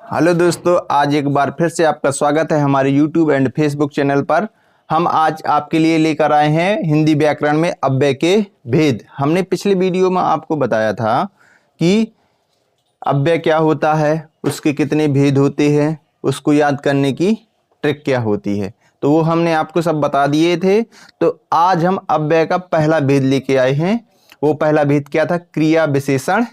Hello दोस्तों, आज एक बार फिर से आपका स्वागत है हमारे YouTube एंड Facebook चैनल पर। हम आज आपके लिए लेकर आए हैं हिंदी व्याकरण में अव्यय के भेद। हमने पिछले वीडियो में आपको बताया था कि अव्यय क्या होता है, उसके कितने भेद होते हैं, उसको याद करने की ट्रिक क्या होती है, तो वो हमने आपको सब बता दिए थे। तो आज हम अव्यय का पहला भेद लेके आए हैं। वो पहला भेद क्या था? क्रिया विशेषण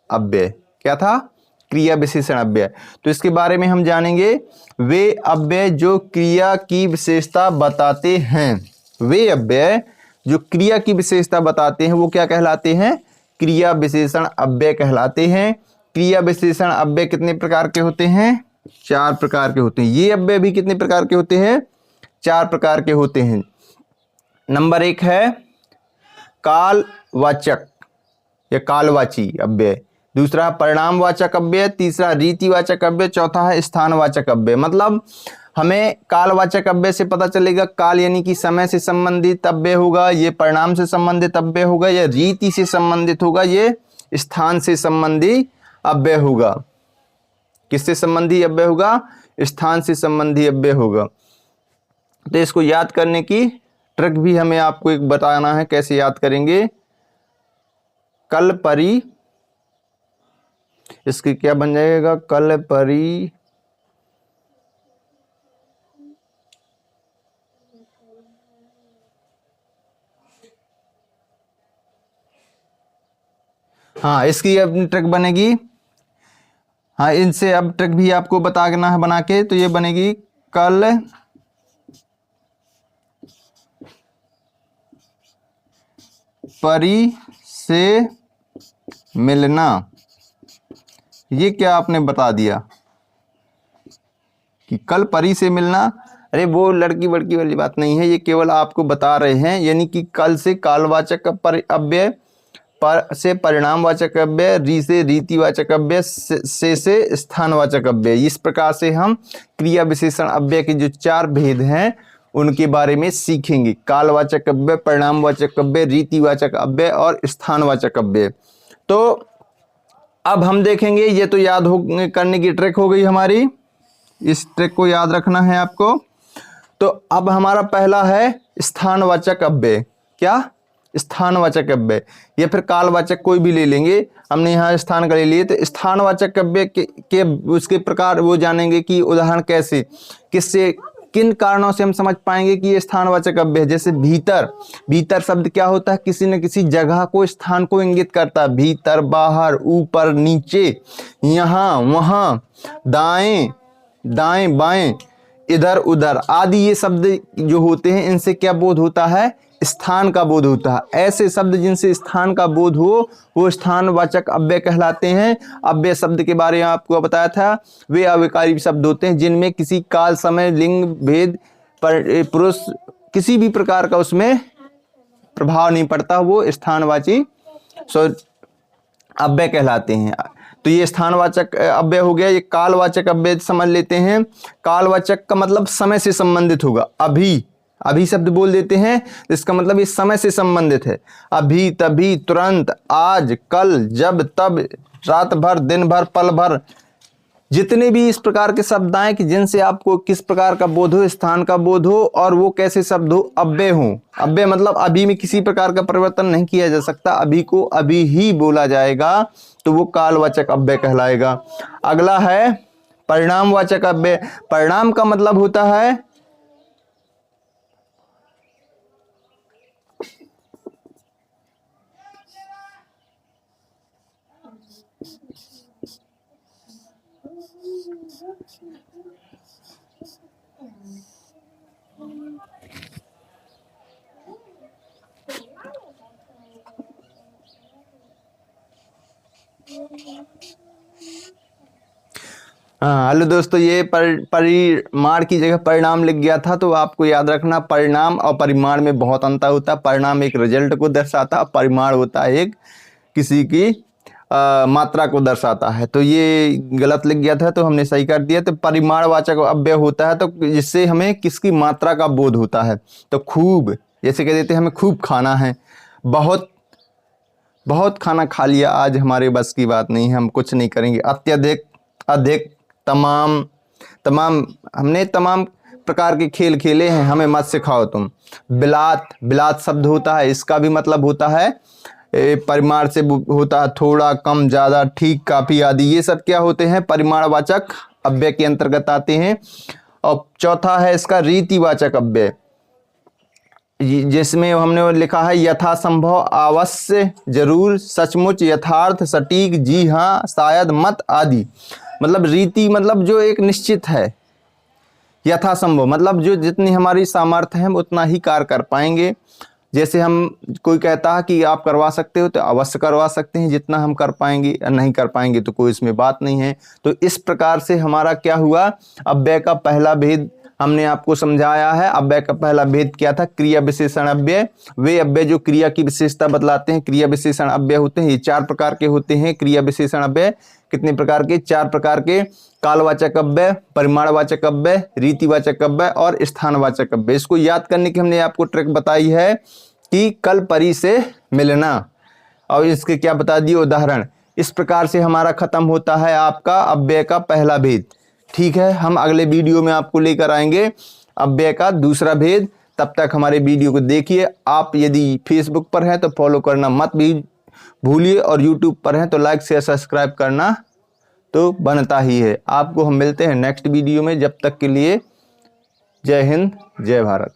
अव्यय। क्या था? क्रिया विशेषण अव्यय। तो इसके बारे में हम जानेंगे। वे अव्यय जो क्रिया की विशेषता बताते हैं, वे अव्यय जो क्रिया की विशेषता बताते हैं वो क्या कहलाते हैं? क्रिया विशेषण अव्यय कहलाते हैं। क्रिया विशेषण अव्यय कितने प्रकार के होते हैं? 4 प्रकार के होते हैं। ये अव्यय भी कितने प्रकार के होते हैं? 4 प्रकार के होते हैं। नंबर 1 है कालवाचक या कालवाची अव्यय, दूसरा परिणामवाचक अव्यय, तीसरा रीतिवाचक अव्यय, चौथा है स्थानवाचक अव्यय। मतलब हमें कालवाचक अव्यय से पता चलेगा काल यानी कि समय से संबंधित अव्यय होगा, ये परिणाम से संबंधित अव्यय होगा, या रीति से संबंधित होगा, ये स्थान से संबंधी अव्यय होगा। किससे संबंधी अव्यय होगा? स्थान से संबंधी अव्यय होगा। तो इसको याद करने की ट्रिक भी हमें आपको एक बताना है, कैसे याद करेंगे। कल परी, इसकी क्या बन जाएगा? कल परी हाँ, इसकी अब ट्रिक बनेगी। हाँ, इनसे अब ट्रिक भी आपको बताना है बना के। तो ये बनेगी कल परी से मिलना। ये क्या आपने बता दिया कि कल परी से मिलना? अरे वो लड़की वड़की वाली बात नहीं है, ये केवल आपको बता रहे हैं। यानी कि कल से कालवाचक अव्यय, पर से परिणामवाचक अव्यय, री से रीतिवाचक अव्यय, से स्थानवाचक अव्यय। इस प्रकार से हम क्रिया विशेषण अव्यय के जो 4 भेद हैं उनके बारे में सीखेंगे। कालवाचक अव्यय, परिणामवाचक अव्यय, रीतिवाचक अव्यय और स्थानवाचक अव्यय। तो अब हम देखेंगे, ये तो याद हो करने की ट्रिक हो गई हमारी, इस ट्रिक को याद रखना है आपको। तो अब हमारा पहला है स्थानवाचक अव्यय। क्या? स्थानवाचक अव्यय, या फिर कालवाचक कोई भी ले लेंगे, हमने यहाँ स्थान का ले लिए। तो स्थानवाचक अव्यय के उसके प्रकार वो जानेंगे कि उदाहरण कैसे, किससे, किन कारणों से हम समझ पाएंगे कि ये स्थानवाचक अव्यय है। जैसे भीतर, भीतर शब्द क्या होता है? किसी न किसी जगह को, स्थान को इंगित करता है। भीतर, बाहर, ऊपर, नीचे, यहाँ, वहाँ, दाएं, दाएं बाएं, इधर उधर आदि ये शब्द जो होते हैं इनसे क्या बोध होता है? स्थान का बोध होता है। ऐसे शब्द जिनसे स्थान का बोध हो वो स्थानवाचक अव्यय कहलाते हैं। अव्यय शब्द के बारे में आपको बताया था, वे अव्ययकारी शब्द होते हैं जिनमें किसी काल, समय, लिंग भेद, पुरुष, किसी भी प्रकार का उसमें प्रभाव नहीं पड़ता, वो स्थानवाची अव्यय कहलाते हैं। तो ये स्थानवाचक अव्यय हो गया। ये कालवाचक अव्यय समझ लेते हैं। कालवाचक का मतलब समय से संबंधित होगा। अभी, अभी शब्द बोल देते हैं, इसका मतलब ये समय से संबंधित है। अभी, तभी, तुरंत, आज, कल, जब, तब, रात भर, दिन भर, पल भर, जितने भी इस प्रकार के शब्द आए कि जिनसे आपको किस प्रकार का बोध हो, स्थान का बोध हो, और वो कैसे शब्द हो? अव्यय हो। अव्यय मतलब अभी में किसी प्रकार का परिवर्तन नहीं किया जा सकता, अभी को अभी ही बोला जाएगा, तो वो कालवाचक अव्यय कहलाएगा। अगला है परिणामवाचक अव्यय। परिणाम का मतलब होता है हाँ। हेलो दोस्तों, ये परिमाण की जगह परिणाम लिख गया था, तो आपको याद रखना परिणाम और परिमाण में बहुत अंतर होता है। परिणाम एक रिजल्ट को दर्शाता है, परिमाण होता है एक किसी की मात्रा को दर्शाता है। तो ये गलत लिख गया था तो हमने सही कर दिया। तो परिमाणवाचक अव्यय होता है तो जिससे हमें किसकी मात्रा का बोध होता है। तो खूब, जैसे कह देते हैं हमें खूब खाना है, बहुत बहुत खाना खा लिया, आज हमारे बस की बात नहीं है, हम कुछ नहीं करेंगे। अत्यधिक, अधिक, तमाम तमाम हमने तमाम प्रकार के खेल खेले हैं, हमें मत सिखाओ तुम। बिलात, बिलात शब्द होता है, इसका भी मतलब होता है परिमाण से होता है थोड़ा, कम, ज़्यादा, ठीक, काफ़ी आदि। ये सब क्या होते हैं? परिमाणवाचक अव्यय के अंतर्गत आते हैं। और चौथा है इसका रीतिवाचक अव्यय, जिसमें हमने लिखा है यथासंभव, अवश्य, जरूर, सचमुच, यथार्थ, सटीक, जी हाँ, शायद, मत आदि। मतलब रीति मतलब जो एक निश्चित है, यथासंभव मतलब जो जितनी हमारी सामर्थ्य है हम उतना ही कार्य कर पाएंगे। जैसे हम कोई कहता है कि आप करवा सकते हो तो अवश्य करवा सकते हैं, जितना हम कर पाएंगे, नहीं कर पाएंगे तो कोई इसमें बात नहीं है। तो इस प्रकार से हमारा क्या हुआ, अव्यय का पहला भेद हमने आपको समझाया है। अव्यय का पहला भेद क्या था? क्रिया विशेषण अव्यय। वे अव्यय जो क्रिया की विशेषता बतलाते हैं क्रिया विशेषण अव्यय होते हैं। ये 4 प्रकार के होते हैं क्रिया विशेषण अव्यय। कितने प्रकार के? 4 प्रकार के। कालवाचक अव्यय, परिमाणवाचक अव्यय, रीतिवाचक अव्यय और स्थानवाचक अव्यय। इसको याद करने की हमने आपको ट्रिक बताई है कि कल परी से मिलना, और इसके क्या बता दिए? उदाहरण। इस प्रकार से हमारा खत्म होता है आपका अव्यय का पहला भेद। ठीक है, हम अगले वीडियो में आपको लेकर आएंगे अव्यय का दूसरा भेद। तब तक हमारे वीडियो को देखिए। आप यदि फेसबुक पर हैं तो फॉलो करना मत भी भूलिए, और यूट्यूब पर हैं तो लाइक शेयर सब्सक्राइब करना तो बनता ही है। आपको हम मिलते हैं नेक्स्ट वीडियो में। जब तक के लिए जय हिंद, जय भारत।